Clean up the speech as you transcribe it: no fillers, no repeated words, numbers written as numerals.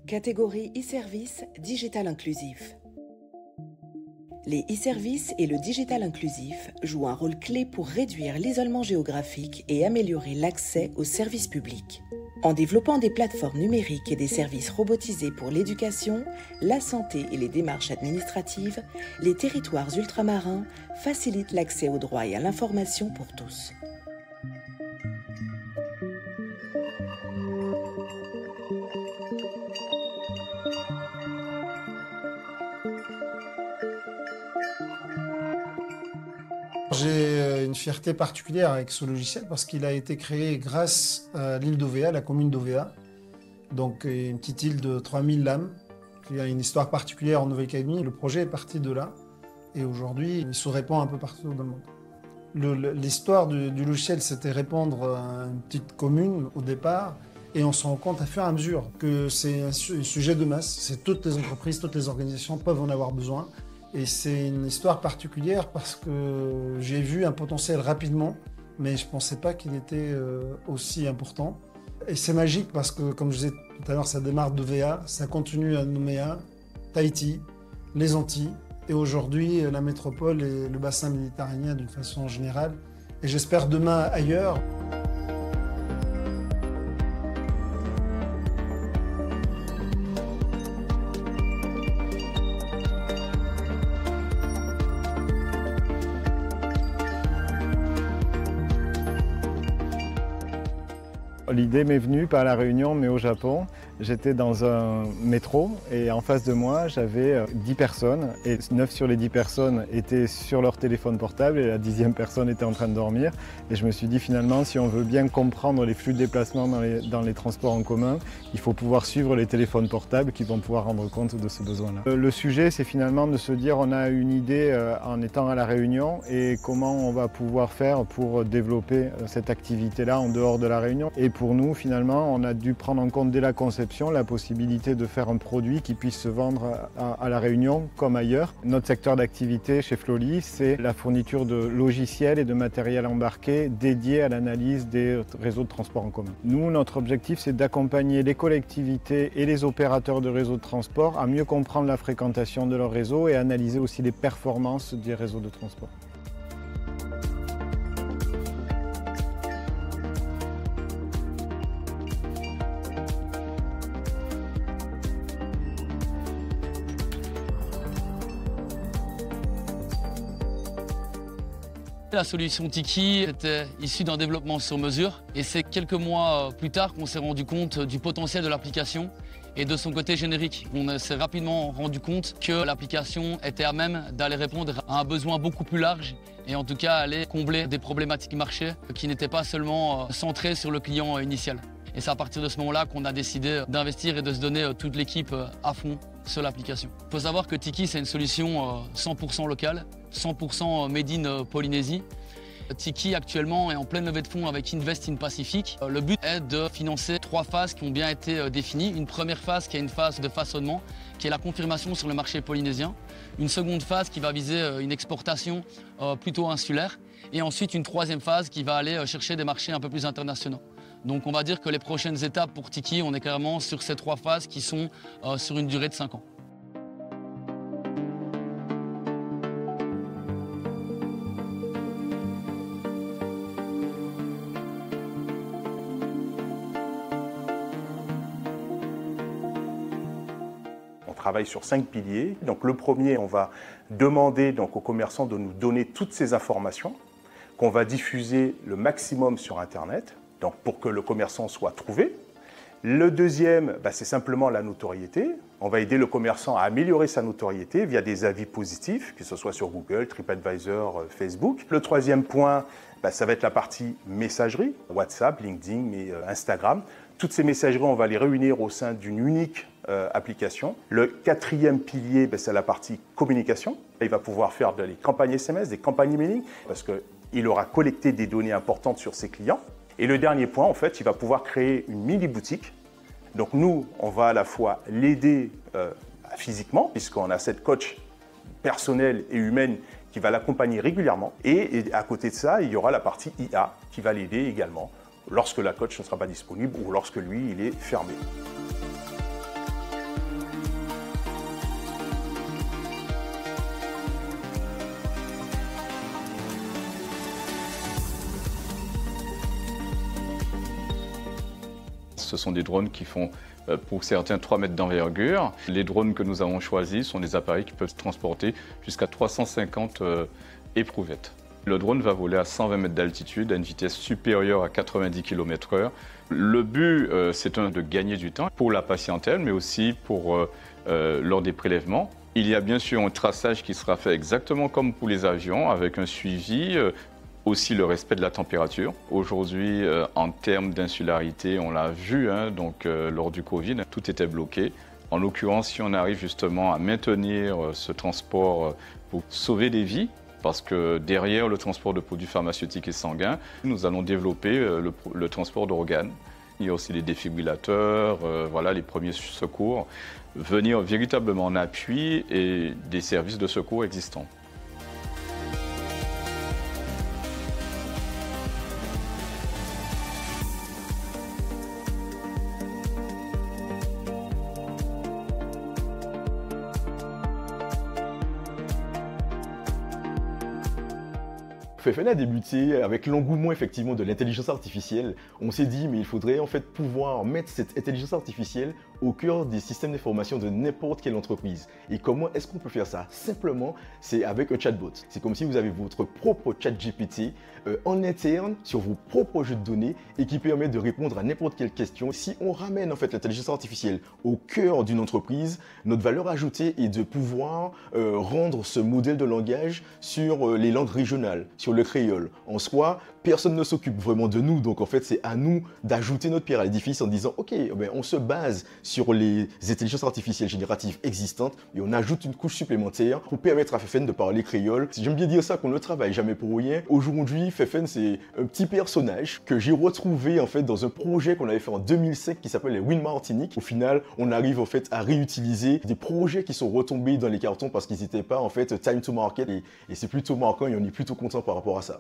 Catégorie e-service digital inclusif. Les e-services et le digital inclusif jouent un rôle clé pour réduire l'isolement géographique et améliorer l'accès aux services publics. En développant des plateformes numériques et des services robotisés pour l'éducation, la santé et les démarches administratives, les territoires ultramarins facilitent l'accès aux droits et à l'information pour tous. J'ai une fierté particulière avec ce logiciel parce qu'il a été créé grâce à l'île d'Ovea, la commune d'Ovea. Donc une petite île de 3000 lames qui a une histoire particulière en Nouvelle-Calédonie. Le projet est parti de là et aujourd'hui il se répand un peu partout dans le monde. L'histoire du logiciel, c'était répondre à une petite commune au départ et on se rend compte à fur et à mesure que c'est un sujet de masse. C'est toutes les entreprises, toutes les organisations peuvent en avoir besoin. Et c'est une histoire particulière parce que j'ai vu un potentiel rapidement, mais je ne pensais pas qu'il était aussi important. Et c'est magique parce que, comme je disais tout à l'heure, ça démarre d'Ovea, ça continue à Nouméa, Tahiti, les Antilles, et aujourd'hui la métropole et le bassin méditerranéen d'une façon générale. Et j'espère demain ailleurs. L'idée m'est venue pas à La Réunion mais au Japon. J'étais dans un métro et en face de moi j'avais 10 personnes et 9 sur les 10 personnes étaient sur leur téléphone portable et la 10e personne était en train de dormir. Et je me suis dit finalement si on veut bien comprendre les flux de déplacement dans les transports en commun, il faut pouvoir suivre les téléphones portables qui vont pouvoir rendre compte de ce besoin-là. Le sujet c'est finalement de se dire on a une idée en étant à La Réunion et comment on va pouvoir faire pour développer cette activité-là en dehors de La Réunion. Et pour nous finalement on a dû prendre en compte dès la conception la possibilité de faire un produit qui puisse se vendre à La Réunion comme ailleurs. Notre secteur d'activité chez Floli, c'est la fourniture de logiciels et de matériel embarqué dédié à l'analyse des réseaux de transport en commun. Nous, notre objectif, c'est d'accompagner les collectivités et les opérateurs de réseaux de transport à mieux comprendre la fréquentation de leur réseau et analyser aussi les performances des réseaux de transport. La solution Tiki était issue d'un développement sur mesure et c'est quelques mois plus tard qu'on s'est rendu compte du potentiel de l'application et de son côté générique. On s'est rapidement rendu compte que l'application était à même d'aller répondre à un besoin beaucoup plus large et en tout cas aller combler des problématiques marché qui n'étaient pas seulement centrées sur le client initial. Et c'est à partir de ce moment-là qu'on a décidé d'investir et de se donner toute l'équipe à fond sur l'application. Il faut savoir que Tiki, c'est une solution 100% locale, 100% made in Polynésie. Tiki actuellement est en pleine levée de fonds avec Invest in Pacific. Le but est de financer 3 phases qui ont bien été définies. Une première phase qui est une phase de façonnement, qui est la confirmation sur le marché polynésien. Une seconde phase qui va viser une exportation plutôt insulaire. Et ensuite une troisième phase qui va aller chercher des marchés un peu plus internationaux. Donc on va dire que les prochaines étapes pour Tiki, on est carrément sur ces 3 phases qui sont sur une durée de 5 ans. On travaille sur 5 piliers. Donc le premier, on va demander aux commerçants de nous donner toutes ces informations qu'on va diffuser le maximum sur Internet, donc pour que le commerçant soit trouvé. Le deuxième, c'est simplement la notoriété. On va aider le commerçant à améliorer sa notoriété via des avis positifs, que ce soit sur Google, TripAdvisor, Facebook. Le troisième point, ça va être la partie messagerie, WhatsApp, LinkedIn, Instagram. Toutes ces messageries, on va les réunir au sein d'une unique application. Le quatrième pilier, c'est la partie communication. Il va pouvoir faire des campagnes SMS, des campagnes emailing, parce qu'il aura collecté des données importantes sur ses clients. Et le dernier point, en fait, il va pouvoir créer une mini-boutique. Donc nous, on va à la fois l'aider physiquement, puisqu'on a cette coach personnelle et humaine qui va l'accompagner régulièrement. Et à côté de ça, il y aura la partie IA qui va l'aider également lorsque la coach ne sera pas disponible ou lorsque lui, il est fermé. Ce sont des drones qui font, pour certains, 3 mètres d'envergure. Les drones que nous avons choisis sont des appareils qui peuvent transporter jusqu'à 350 éprouvettes. Le drone va voler à 120 mètres d'altitude à une vitesse supérieure à 90 km/h. Le but, c'est de gagner du temps pour la patientèle, mais aussi lors des prélèvements. Il y a bien sûr un traçage qui sera fait exactement comme pour les avions, avec un suivi, aussi le respect de la température. Aujourd'hui, en termes d'insularité, on l'a vu, lors du Covid, tout était bloqué. En l'occurrence, si on arrive justement à maintenir ce transport pour sauver des vies, parce que derrière le transport de produits pharmaceutiques et sanguins, nous allons développer le transport d'organes. Il y a aussi les défibrillateurs, les premiers secours, venir véritablement en appui et des services de secours existants. FFN a débuté avec l'engouement effectivement de l'intelligence artificielle. On s'est dit mais il faudrait en fait pouvoir mettre cette intelligence artificielle au cœur des systèmes d'information de n'importe quelle entreprise. Et comment est-ce qu'on peut faire ça? Simplement, c'est avec un chatbot. C'est comme si vous avez votre propre chat GPT en interne sur vos propres jeux de données et qui permet de répondre à n'importe quelle question. Si on ramène en fait l'intelligence artificielle au cœur d'une entreprise, notre valeur ajoutée est de pouvoir rendre ce modèle de langage sur les langues régionales, sur le créole. En soi, personne ne s'occupe vraiment de nous, donc en fait c'est à nous d'ajouter notre pierre à l'édifice en disant ok, on se base sur les intelligences artificielles génératives existantes et on ajoute une couche supplémentaire pour permettre à FFN de parler créole. J'aime bien dire ça qu'on ne travaille jamais pour rien. Aujourd'hui, FFN c'est un petit personnage que j'ai retrouvé en fait dans un projet qu'on avait fait en 2005 qui s'appelle les Win Martinique. Au final, on arrive en fait à réutiliser des projets qui sont retombés dans les cartons parce qu'ils n'étaient pas en fait time to market et c'est plutôt marquant et on est plutôt content par rapport à ça.